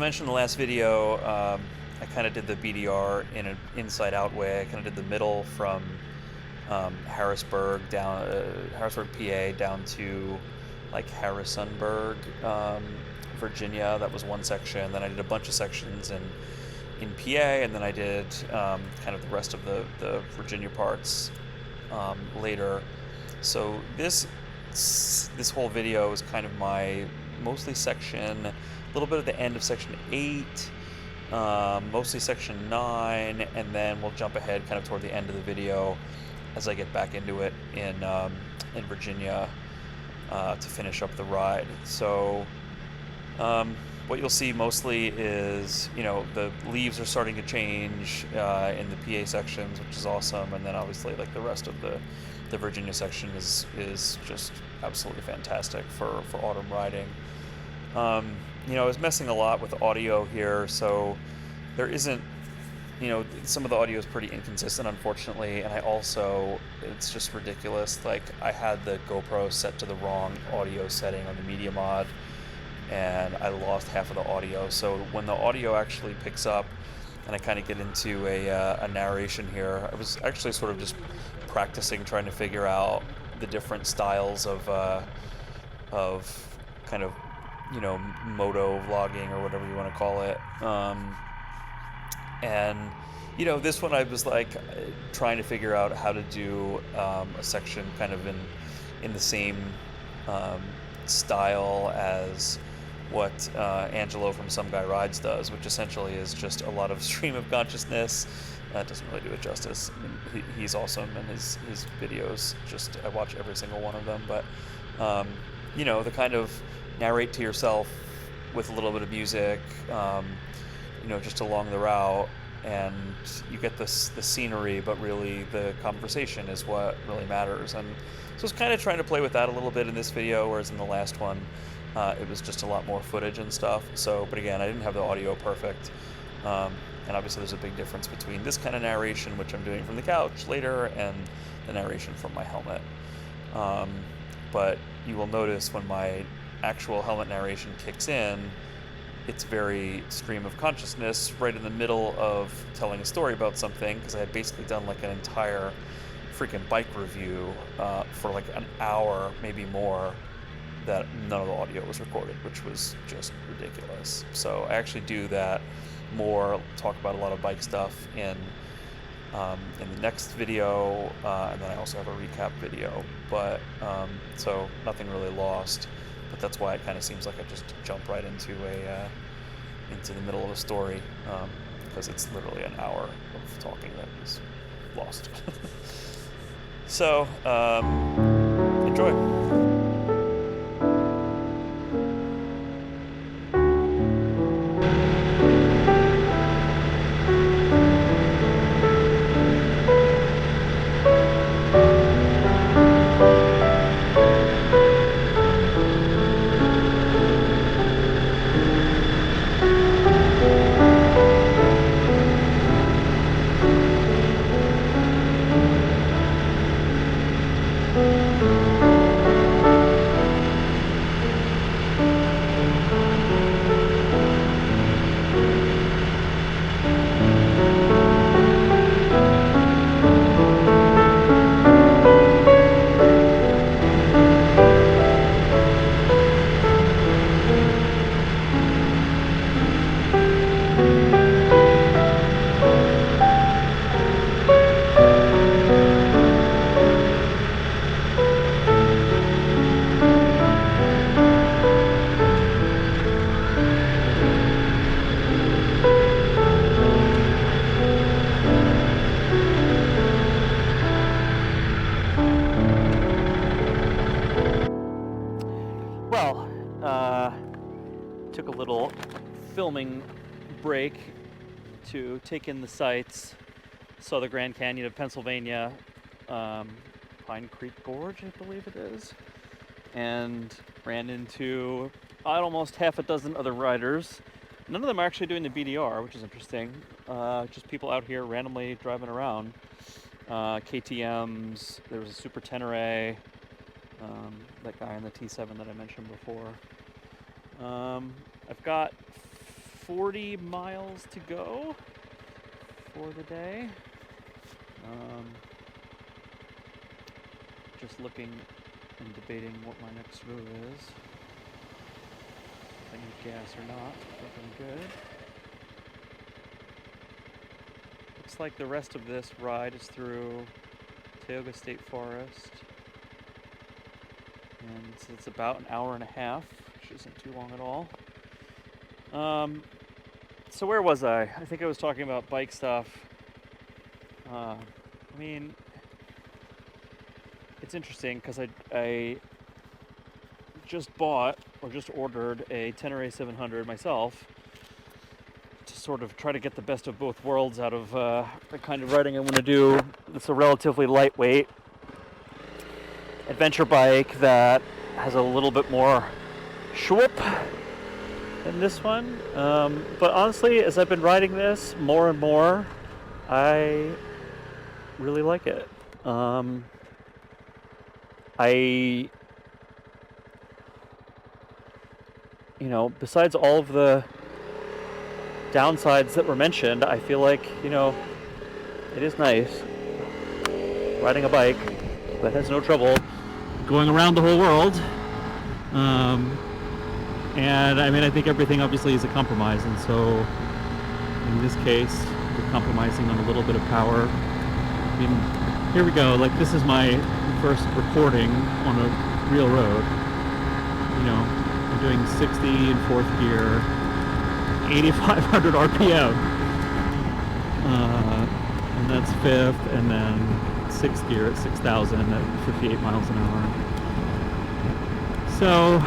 mentioned in the last video, I kind of did the BDR in an inside-out way. I kind of did the middle from Harrisburg, PA, down to like Harrisonburg, Virginia. That was one section. Then I did a bunch of sections in PA, and then I did kind of the rest of the Virginia parts later. So this whole video is kind of my mostly section, a little bit of the end of section 8, mostly section 9, and then we'll jump ahead kind of toward the end of the video as I get back into it in Virginia to finish up the ride. So what you'll see mostly is, the leaves are starting to change in the PA sections, which is awesome, and then obviously like the rest of the Virginia section is just absolutely fantastic for autumn riding. I was messing a lot with audio here, so there isn't, some of the audio is pretty inconsistent, unfortunately, and it's just ridiculous. Like, I had the GoPro set to the wrong audio setting on the media mod, and I lost half of the audio. So when the audio actually picks up, and I kind of get into a narration here, I was actually sort of just practicing, trying to figure out the different styles of kind of, moto vlogging or whatever you want to call it. And this one I was like trying to figure out how to do a section kind of in the same style as what Angelo from Some Guy Rides does, which essentially is just a lot of stream of consciousness. That doesn't really do it justice. I mean, he's awesome, and his videos, I watch every single one of them. But the kind of narrate to yourself with a little bit of music, just along the route, and you get the scenery, but really the conversation is what really matters. And so I was kind of trying to play with that a little bit in this video, whereas in the last one, it was just a lot more footage and stuff. So, but again, I didn't have the audio perfect. And obviously there's a big difference between this kind of narration, which I'm doing from the couch later, and the narration from my helmet. But you will notice when my actual helmet narration kicks in, it's very stream of consciousness right in the middle of telling a story about something, because I had basically done like an entire freaking bike review for like an hour, maybe more, that none of the audio was recorded, which was just ridiculous. So I actually do that more, talk about a lot of bike stuff in the next video, and then I also have a recap video. But so nothing really lost, but that's why it kind of seems like I just jump right into the middle of a story, because it's literally an hour of talking that is lost. So enjoy. Took a little filming break to take in the sights. Saw the Grand Canyon of Pennsylvania, Pine Creek Gorge, I believe it is, and ran into almost half a dozen other riders. None of them are actually doing the BDR, which is interesting. Just people out here randomly driving around. KTMs, there was a Super Tenere, that guy on the T7 that I mentioned before. I've got 40 miles to go for the day. Just looking and debating what my next route is. If I need gas or not. I think I'm good. Looks like the rest of this ride is through Tioga State Forest. And it's about an hour and a half, which isn't too long at all. So where was I? I think I was talking about bike stuff. I mean, it's interesting because I just bought or just ordered a Tenere 700 myself to sort of try to get the best of both worlds out of the kind of riding I want to do. It's a relatively lightweight adventure bike that has a little bit more swoop than this one. But honestly, as I've been riding this more and more, I really like it. Besides all of the downsides that were mentioned, I feel like, it is nice riding a bike that has no trouble going around the whole world. And I mean, I think everything obviously is a compromise, and so in this case, we're compromising on a little bit of power. I mean, here we go. Like, this is my first recording on a real road. I'm doing 60 in fourth gear, 8,500 RPM, and that's fifth, and then sixth gear at 6,000 at 58 miles an hour. So,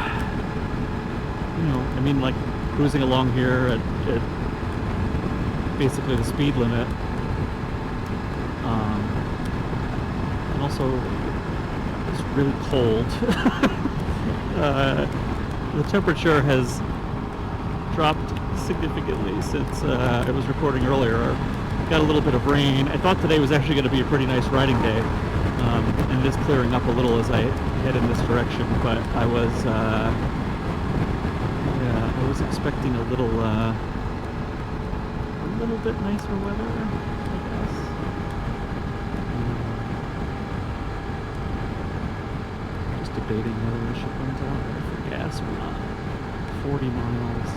I mean, like, cruising along here at basically the speed limit. And also, it's really cold. The temperature has dropped significantly since I was recording earlier. Got a little bit of rain. I thought today was actually going to be a pretty nice riding day. And it is clearing up a little as I head in this direction, but I was expecting a little bit nicer weather, I guess. Just debating whether I should run down there for gas or not. 40 miles.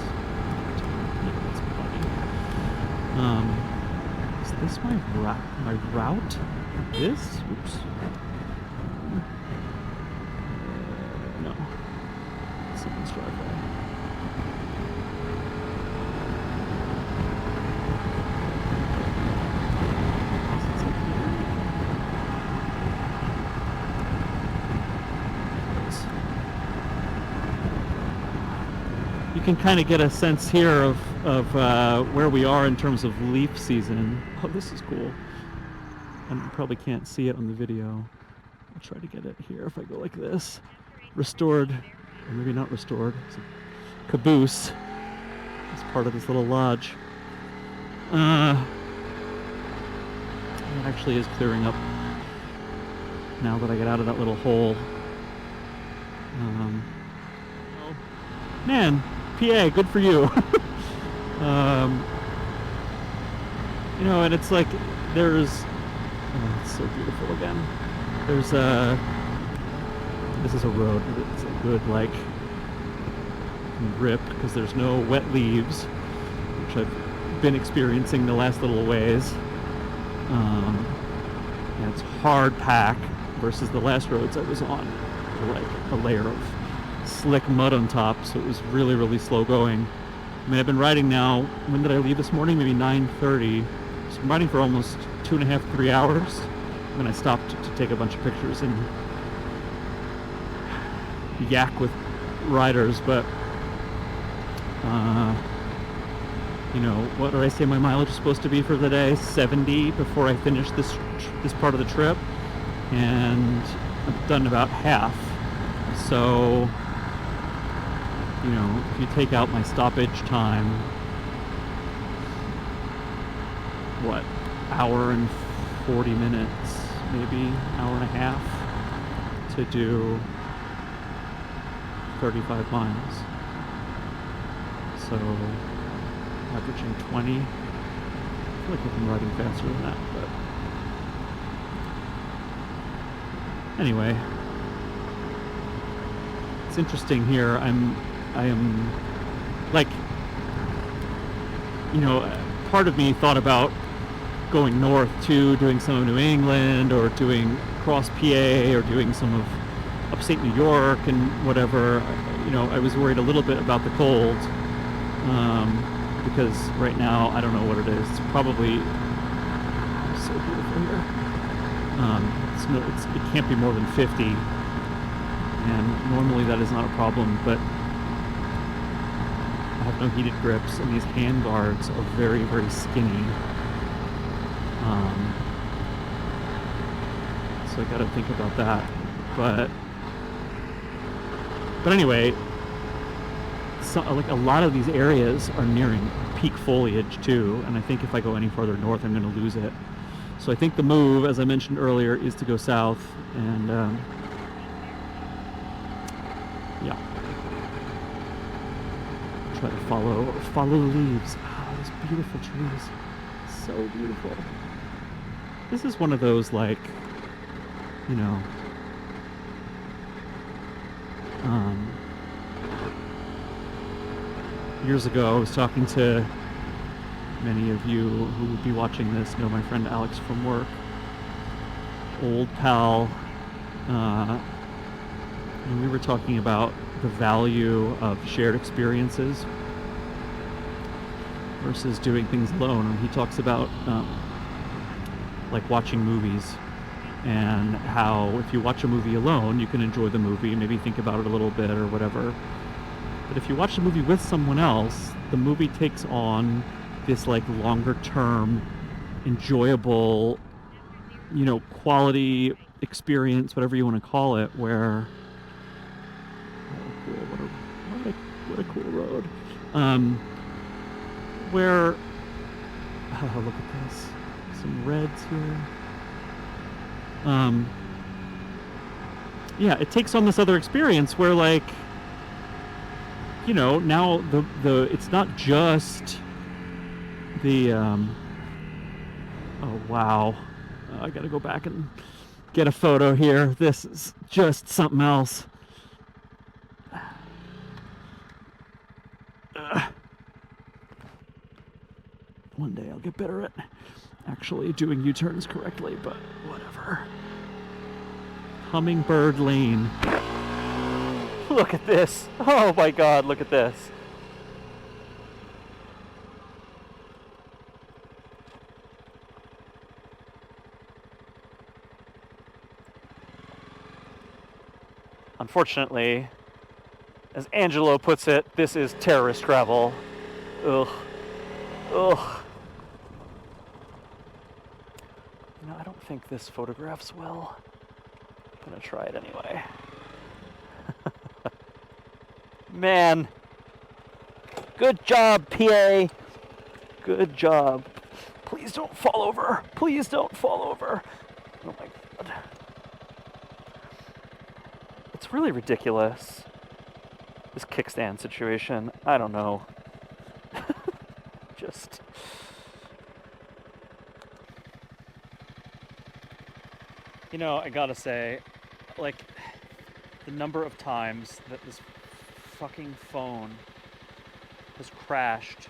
Yeah, that's plenty. Is this my route? This? Oops. No. Someone's driveway. You can kind of get a sense here of where we are in terms of leaf season. Oh, this is cool. I probably can't see it on the video. I'll try to get it here if I go like this. Restored, or maybe not restored. It's a caboose. It's part of this little lodge. It actually is clearing up now that I get out of that little hole. Man, PA, good for you. And it's like there's. Oh, it's so beautiful again. This is a road. It's a good, like, grip because there's no wet leaves, which I've been experiencing the last little ways. And it's hard pack versus the last roads I was on, like a layer of slick mud on top, so it was really, really slow going. I mean, I've been riding now. When did I leave this morning? Maybe 9:30. So I'm riding for almost 2.5, 3 hours. When I stopped to take a bunch of pictures and yak with riders, but what did I say my mileage is supposed to be for the day? 70 before I finish this part of the trip, and I've done about half. So, if you take out my stoppage time, what, hour and 40 minutes, maybe hour and a half to do 35 miles. So averaging 20. I feel like I've been riding faster than that, but anyway, it's interesting here. I am like, you know, part of me thought about going north too, doing some of New England or doing across PA or doing some of upstate New York and whatever. You know, I was worried a little bit about the cold, because right now I don't know what it is. It's probably so beautiful here. It can't be more than 50, and normally that is not a problem, but I have no heated grips, and these hand guards are very, very skinny. So I got to think about that. But anyway, so, like, a lot of these areas are nearing peak foliage too, and I think if I go any further north, I'm going to lose it. So I think the move, as I mentioned earlier, is to go south and yeah, try to follow the leaves. Oh, those beautiful trees, so beautiful. This is one of those, like, you know, years ago I was talking to, many of you who would be watching this know my friend Alex from work, old pal, and we were talking about the value of shared experiences versus doing things alone. And he talks about like watching movies, and how if you watch a movie alone, you can enjoy the movie, maybe think about it a little bit or whatever. But if you watch the movie with someone else, the movie takes on this, like, longer term, enjoyable, you know, quality experience, whatever you want to call it, where, oh, cool, what a cool road. Where, oh, look at this, some reds here. Yeah, it takes on this other experience where, like, you know, now the it's not just the oh wow, I gotta go back and get a photo here. This is just something else. One day I'll get better at actually doing U-turns correctly, but whatever. Hummingbird Lane. Look at this. Oh my god, look at this. Unfortunately, as Angelo puts it, this is terrorist travel. Ugh. Ugh. You know, I don't think this photographs well. I'm gonna try it anyway. Man. Good job, PA. Good job. Please don't fall over. Please don't fall over. Oh my god. It's really ridiculous, this kickstand situation. I don't know. Just... You know, I gotta say, like, the number of times that this fucking phone has crashed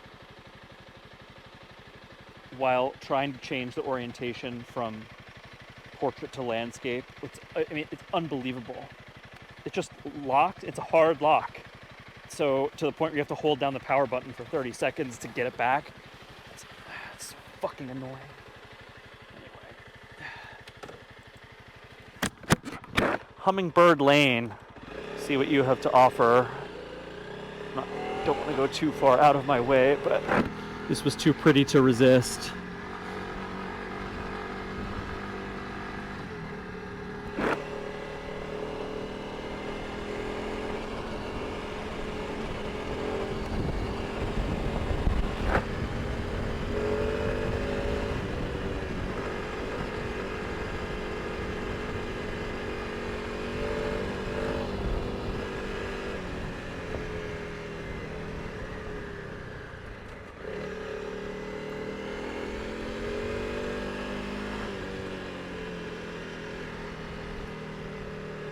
while trying to change the orientation from portrait to landscape, I mean, it's unbelievable. It just locked. It's a hard lock. So, to the point where you have to hold down the power button for 30 seconds to get it back. It's fucking annoying. Anyway. Hummingbird Lane. See what you have to offer. Don't want to go too far out of my way, but this was too pretty to resist.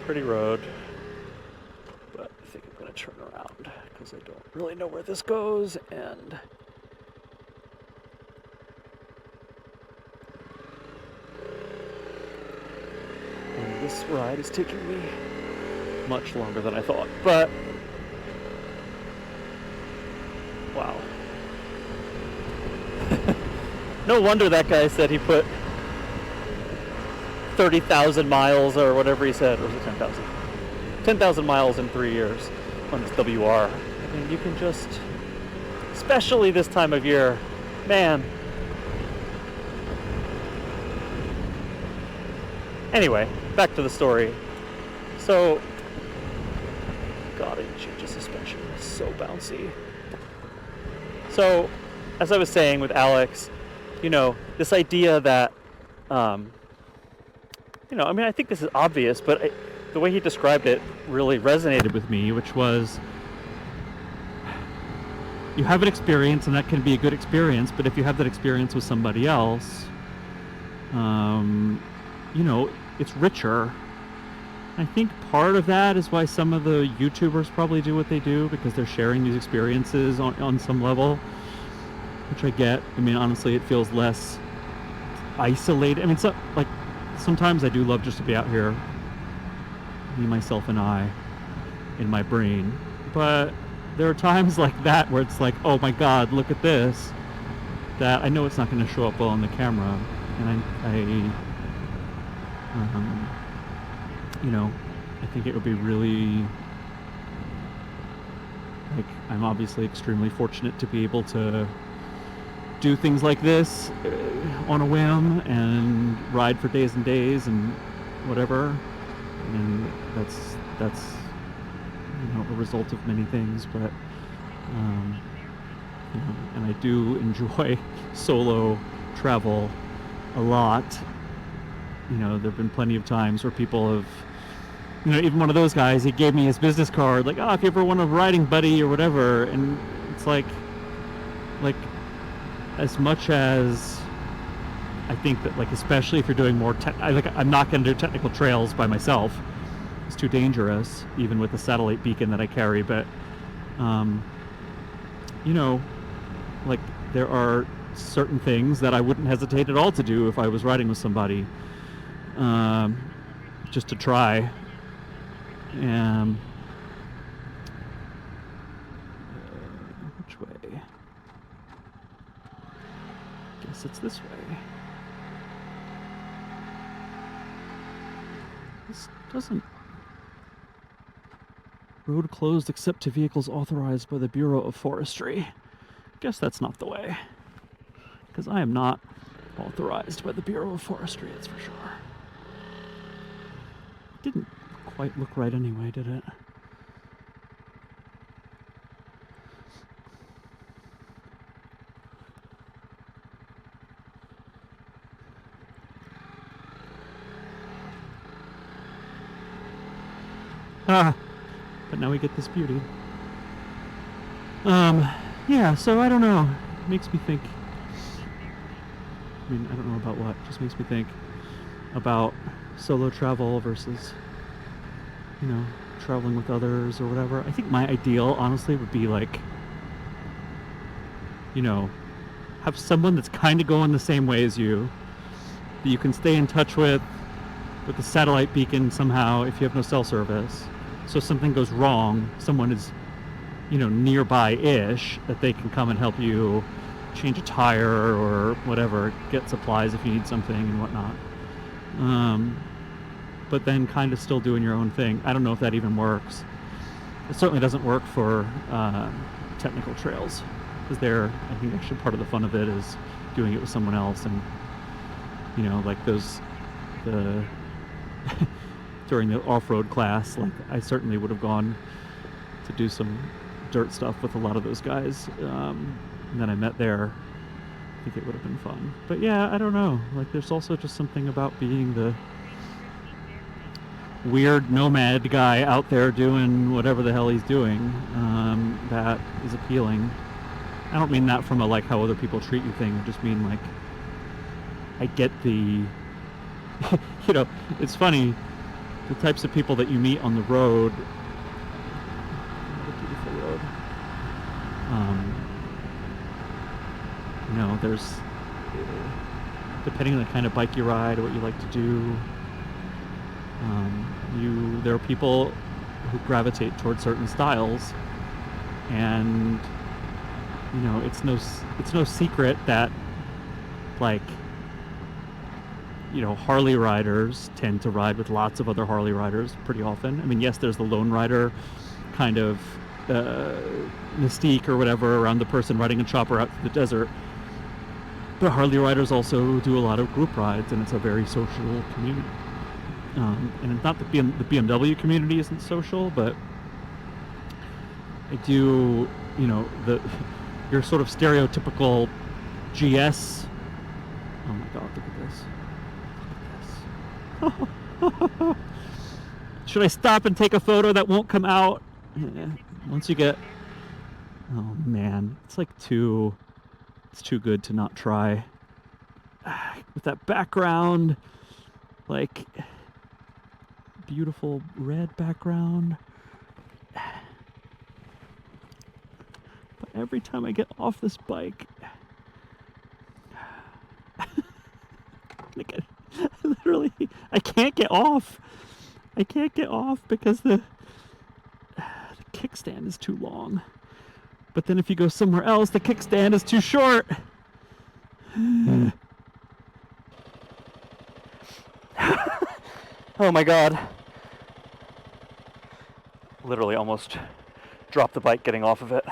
pretty road, but I think I'm going to turn around because I don't really know where this goes, and this ride is taking me much longer than I thought, but wow. No wonder that guy said he put 30,000 miles or whatever he said, or was it 10,000? 10,000 miles in 3 years on this WR. I mean, you can just, especially this time of year, man. Anyway, back to the story. So, God, I didn't change the suspension. It's so bouncy. So, as I was saying with Alex, you know, this idea that, you know, I mean, I think this is obvious, but the way he described it really resonated with me, which was, you have an experience, and that can be a good experience, but if you have that experience with somebody else, you know, it's richer. I think part of that is why some of the YouTubers probably do what they do, because they're sharing these experiences on some level, which I get. I mean, honestly, it feels less isolated. I mean, so, like, sometimes I do love just to be out here, me, myself, and I, in my brain. But there are times like that where it's like, oh my God, look at this, that I know it's not going to show up well on the camera. And you know, I think it would be really, like, I'm obviously extremely fortunate to be able to do things like this on a whim and ride for days and days and whatever, and that's you know, a result of many things, but you know, and I do enjoy solo travel a lot. You know, there have been plenty of times where people have, you know, even one of those guys, he gave me his business card, like, oh, if you ever want a riding buddy or whatever, and it's like as much as I think that, like, especially if you're doing more I'm not going to do technical trails by myself. It's too dangerous, even with the satellite beacon that I carry. But you know, like, there are certain things that I wouldn't hesitate at all to do if I was riding with somebody, just to try. Which way? Guess it's this way. This doesn't... Road closed except to vehicles authorized by the Bureau of Forestry. Guess that's not the way, because I am not authorized by the Bureau of Forestry, that's for sure. Didn't quite look right anyway, did it? But now we get this beauty. Yeah, so I don't know. It makes me think. I mean, I don't know about what. It just makes me think about solo travel versus, you know, traveling with others or whatever. I think my ideal, honestly, would be like, you know, have someone that's kind of going the same way as you, that you can stay in touch with the satellite beacon somehow if you have no cell service. So if something goes wrong, someone is, you know, nearby-ish, that they can come and help you change a tire or whatever, get supplies if you need something and whatnot. But then kind of still doing your own thing. I don't know if that even works. It certainly doesn't work for technical trails, because I think actually part of the fun of it is doing it with someone else. And, you know, like during the off-road class, like, I certainly would have gone to do some dirt stuff with a lot of those guys that I met there. I think it would have been fun. But yeah, I don't know. Like, there's also just something about being the weird nomad guy out there doing whatever the hell he's doing that is appealing. I don't mean that from a, like, how other people treat you thing. I just mean, like, I get the... You know, it's funny. the types of people that you meet on the road. What a beautiful road. You know, there's, depending on the kind of bike you ride, what you like to do, there are people who gravitate towards certain styles, and you know, it's no secret that, like, you know, Harley riders tend to ride with lots of other Harley riders pretty often. I mean, yes, there's the lone rider kind of mystique or whatever around the person riding a chopper out to the desert, but Harley riders also do a lot of group rides, and it's a very social community. And it's not that the BMW community isn't social, but I do, you know, your sort of stereotypical GS. Oh my God, look at this. Should I stop and take a photo that won't come out? Once you get, oh man, it's like it's too good to not try. With that background, like beautiful red background. But every time I get off this bike, like literally, I can't get off. I can't get off because the kickstand is too long. But then if you go somewhere else, the kickstand is too short. Oh my God. Literally almost dropped the bike getting off of it.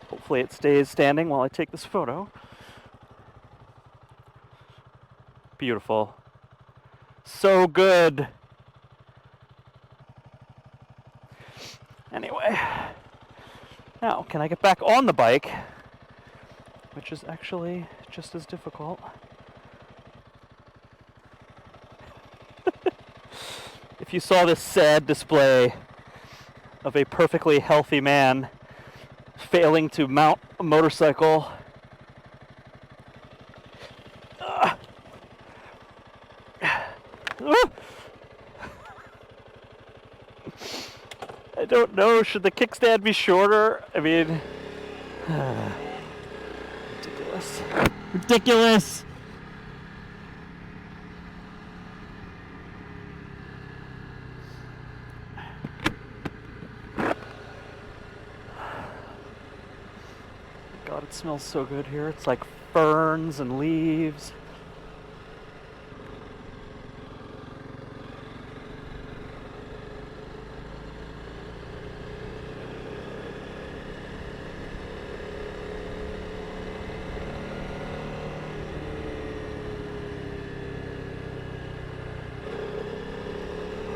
Hopefully it stays standing while I take this photo. Beautiful. So good. Anyway, now can I get back on the bike, which is actually just as difficult. If you saw this sad display of a perfectly healthy man failing to mount a motorcycle, I don't know, should the kickstand be shorter? I mean, ridiculous. Ridiculous! God, it smells so good here. It's like ferns and leaves.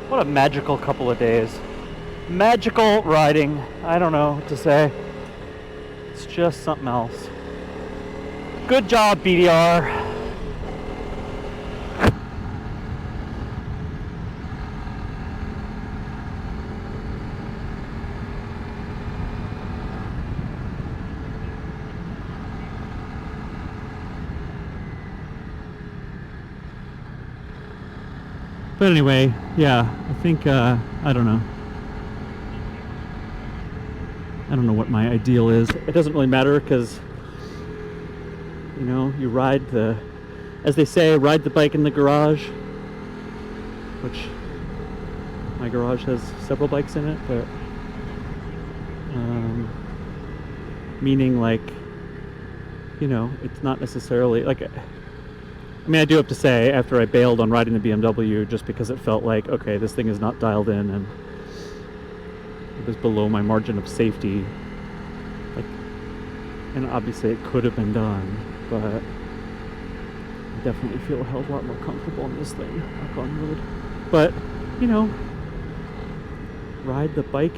What a magical couple of days. Magical riding. I don't know what to say. It's just something else. Good job, BDR. But anyway, yeah, I think, I don't know. I don't know what my ideal is. It doesn't really matter because, you know, you ride as they say, ride the bike in the garage, which my garage has several bikes in it, but, meaning like, you know, it's not necessarily, like, I mean, I do have to say, after I bailed on riding the BMW just because it felt like, okay, this thing is not dialed in and it was below my margin of safety. Like, and obviously it could have been done, but I definitely feel a hell of a lot more comfortable in this thing, knock on wood. But, you know, ride the bike.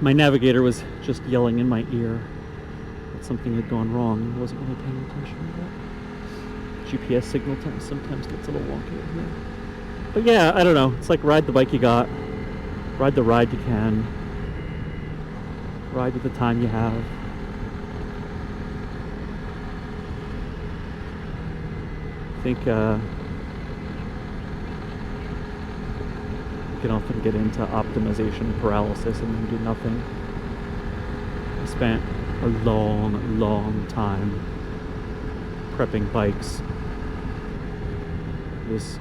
My navigator was just yelling in my ear that something had gone wrong and wasn't really paying attention to that. GPS signal sometimes gets a little wonky over here. But yeah, I don't know. It's like ride the bike you got, ride the ride you can, ride with the time you have. I think you can often get into optimization paralysis and then do nothing. I spent a long time prepping bikes this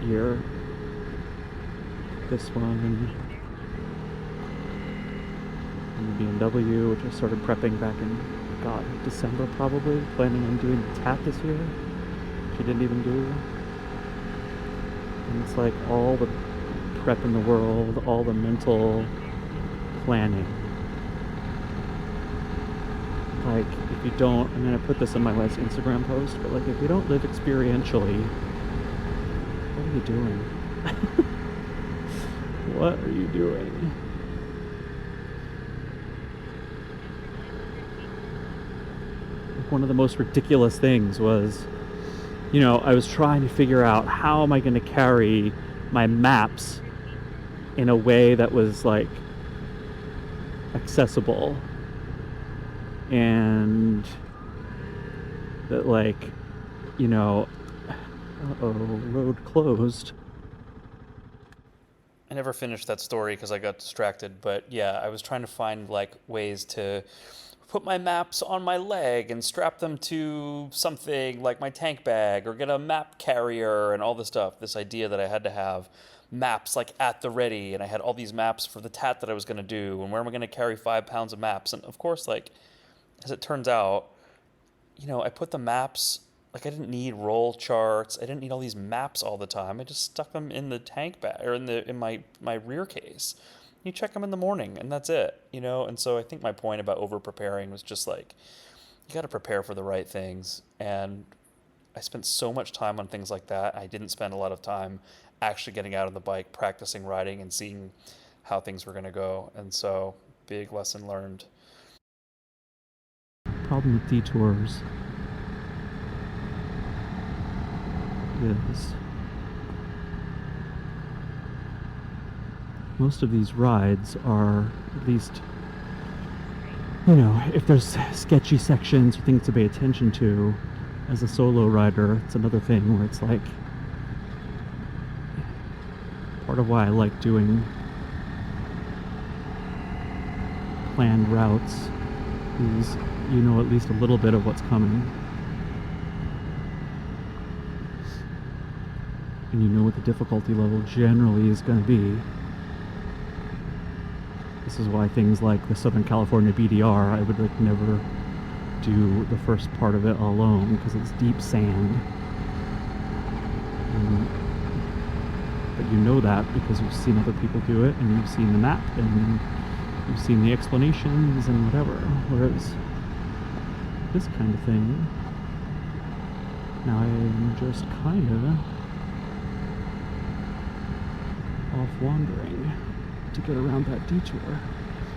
year. This one and the BMW, which I started prepping back in, God, December probably, planning on doing the TAT this year, which I didn't even do. And it's like all the prep in the world, all the mental planning. Like, if you don't, I mean, I put this in my last Instagram post, but like, if you don't live experientially, what are you doing? What are you doing? Like, one of the most ridiculous things was, you know, I was trying to figure out how am I going to carry my maps in a way that was like accessible and that, like, you know, road closed. I never finished that story because I got distracted, but yeah, I was trying to find like ways to put my maps on my leg and strap them to something like my tank bag or get a map carrier and all this stuff. This idea that I had to have maps like at the ready, and I had all these maps for the TAT that I was going to do, and where am I going to carry 5 pounds of maps? And of course, like, as it turns out, you know, I put the maps, like, I didn't need roll charts. I didn't need all these maps all the time. I just stuck them in the tank bag or in my rear case. You check them in the morning and that's it, you know? And so I think my point about over preparing was just like, you got to prepare for the right things. And I spent so much time on things like that. I didn't spend a lot of time actually getting out on the bike, practicing riding and seeing how things were going to go. And so, big lesson learned. Problem with detours is most of these rides are, at least, you know, if there's sketchy sections or things to pay attention to as a solo rider, it's another thing where it's like, part of why I like doing planned routes is, you know, at least a little bit of what's coming. And you know what the difficulty level generally is going to be. This is why things like the Southern California BDR, I would like never do the first part of it alone, because it's deep sand. But you know that because you've seen other people do it, and you've seen the map, and you've seen the explanations and whatever. Whereas this kind of thing, now I'm just kind of off wandering to get around that detour.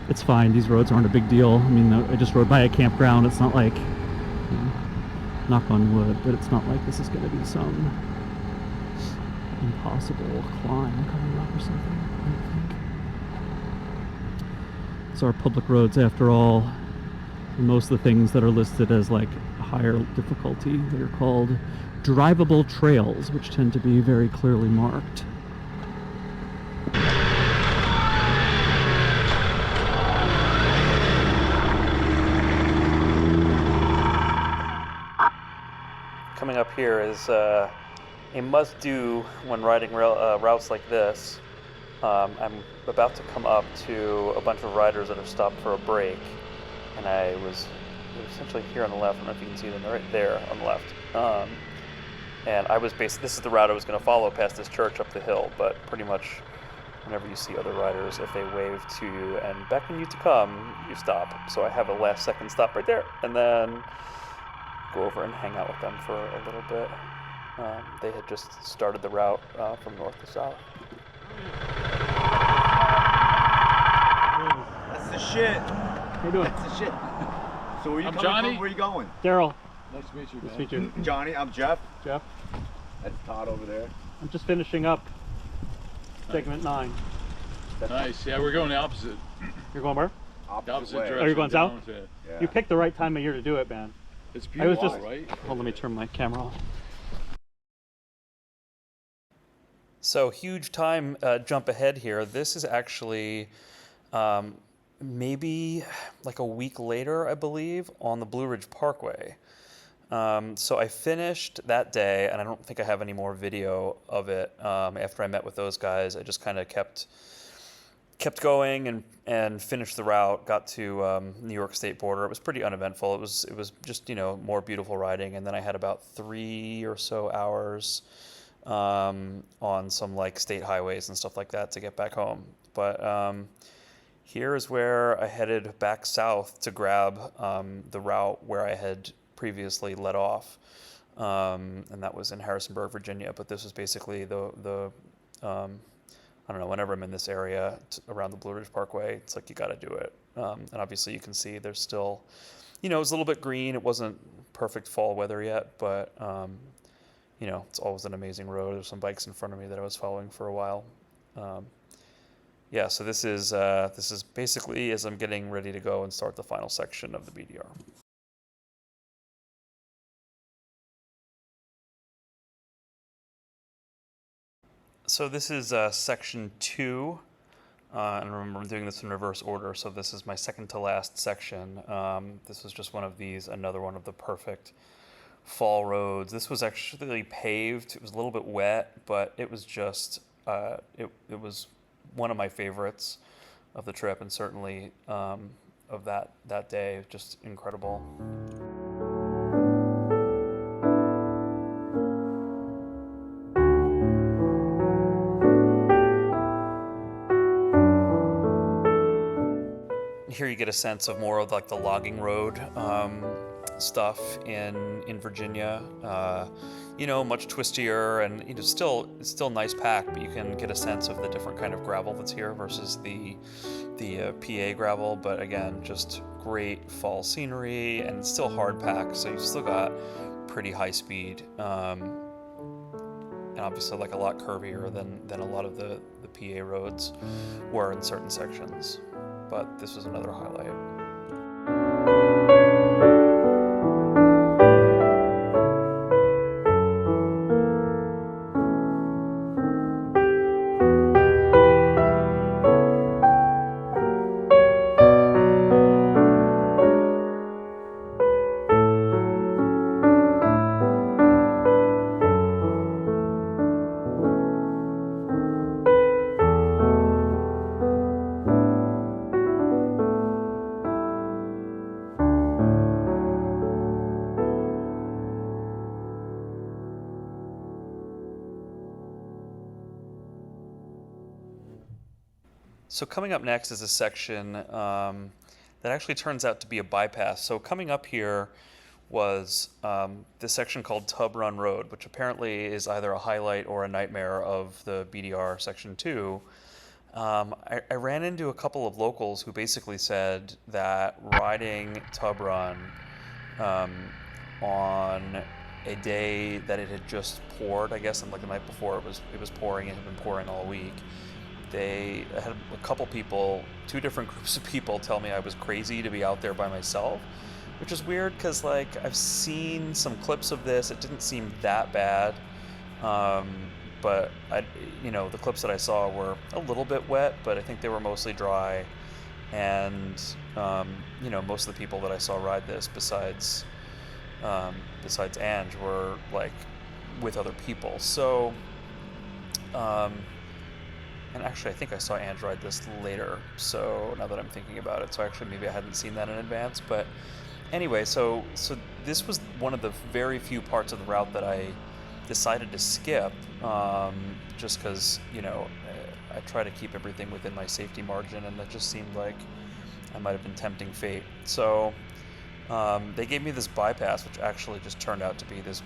It's fine, these roads aren't a big deal. I mean, I just rode by a campground. It's not like, you know, knock on wood, but it's not like this is going to be some impossible climb coming up or something, I don't think. These are public roads after all. And most of the things that are listed as like higher difficulty, they're called drivable trails, which tend to be very clearly marked. Coming up here is a must-do when riding routes like this. I'm about to come up to a bunch of riders that are stopped for a break, and they're essentially here on the left. I don't know if you can see them, they're right there on the left. And I was this is the route I was going to follow past this church up the hill, but pretty much whenever you see other riders, if they wave to you and beckon you to come, you stop. So I have a last second stop right there, and then go over and hang out with them for a little bit. They had just started the route from north to south. That's the shit. How you doing? That's the shit. So where you I'm coming Johnny. from? Where you going? Daryl. Nice to meet you, man. Nice to meet you. Johnny, I'm Jeff. Jeff. That's Todd over there. I'm just finishing up segment 9. Nice. Yeah, we're going the opposite. You're going where? Opposite way. direction. Are you going south? Yeah. You picked the right time of year to do it, man. It's I was beautiful, just right? Hold, let me turn my camera off. So huge time jump ahead here. This is actually maybe like a week later, I believe, on the Blue Ridge Parkway. So I finished that day, and I don't think I have any more video of it. After I met with those guys, I just kind of kept going and finished the route. Got to New York State border. It was pretty uneventful. It was just more beautiful riding, and then I had about 3 or so hours on some like state highways and stuff like that to get back home. But here is where I headed back south to grab the route where I had previously let off, and that was in Harrisonburg, Virginia. But this was basically the I don't know, whenever I'm in this area around the Blue Ridge Parkway, it's like you got to do it. And obviously you can see there's still, it was a little bit green. It wasn't perfect fall weather yet, but it's always an amazing road. There's some bikes in front of me that I was following for a while. Yeah, so this is basically as I'm getting ready to go and start the final section of the BDR. So this is section 2, and remember I'm doing this in reverse order, so this is my second to last section. This was just another one of the perfect fall roads. This was actually paved. It was a little bit wet, but it was just, it was one of my favorites of the trip, and certainly of that day, just incredible. Here you get a sense of more of like the logging road stuff in Virginia. Much twistier and still nice pack, but you can get a sense of the different kind of gravel that's here versus the PA gravel. But again, just great fall scenery and still hard pack, so you've still got pretty high speed, and obviously like a lot curvier than a lot of the PA roads were in certain sections. But this was another highlight. So coming up next is a section that actually turns out to be a bypass. So coming up here was this section called Tub Run Road, which apparently is either a highlight or a nightmare of the BDR Section 2. I ran into a couple of locals who basically said that riding Tub Run on a day that it had just poured, I guess, and like the night before it was pouring, it had been pouring all week. They had a couple people, 2 different groups of people, tell me I was crazy to be out there by myself, which is weird because like I've seen some clips of this. It didn't seem that bad, but the clips that I saw were a little bit wet, but I think they were mostly dry, and most of the people that I saw ride this, besides Ange, were like with other people. So. And actually, I think I saw Ange ride this later, so now that I'm thinking about it. So actually, maybe I hadn't seen that in advance. But anyway, so this was one of the very few parts of the route that I decided to skip, just because, I try to keep everything within my safety margin, and that just seemed like I might have been tempting fate. So they gave me this bypass, which actually just turned out to be this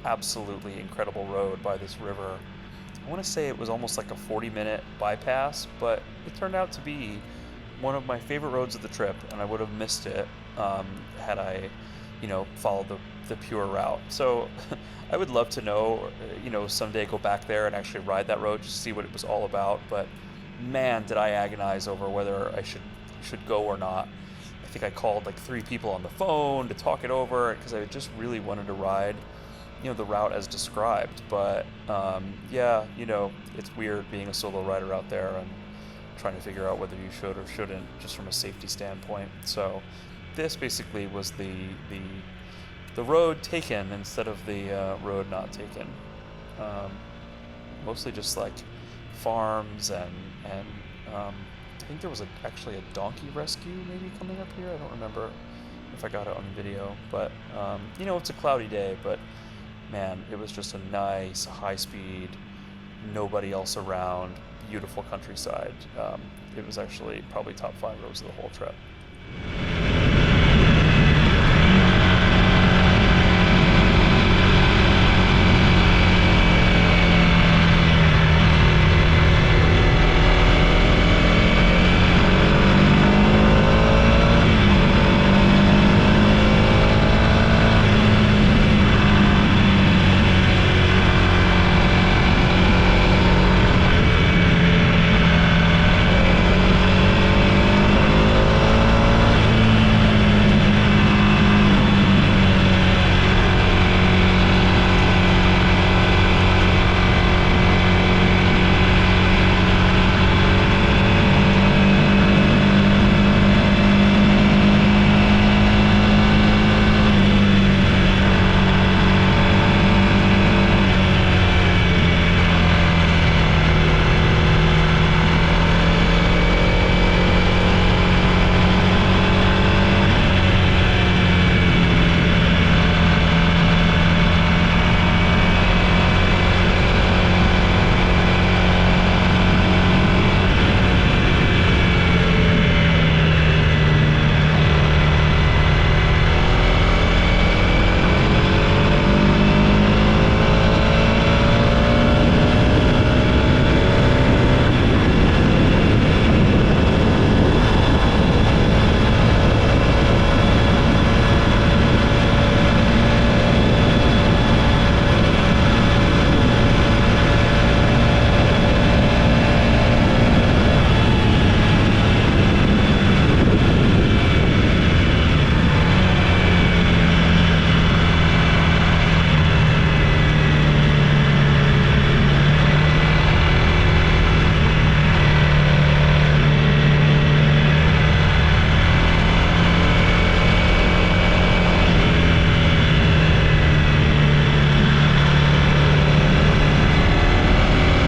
absolutely incredible road by this river. I want to say it was almost like a 40-minute bypass, but it turned out to be one of my favorite roads of the trip, and I would have missed it had I follow the pure route. So I would love to know, someday go back there and actually ride that road just to see what it was all about. But man, did I agonize over whether I should go or not. I think I called like 3 people on the phone to talk it over because I just really wanted to ride, the route as described. But yeah, it's weird being a solo rider out there and trying to figure out whether you should or shouldn't, just from a safety standpoint. So this basically was the road taken instead of the road not taken. Mostly just like farms and I think there was actually a donkey rescue maybe coming up here. I don't remember if I got it on video, but it's a cloudy day, but man, it was just a nice high speed, nobody else around, beautiful countryside. It was actually probably top 5 roads of the whole trip.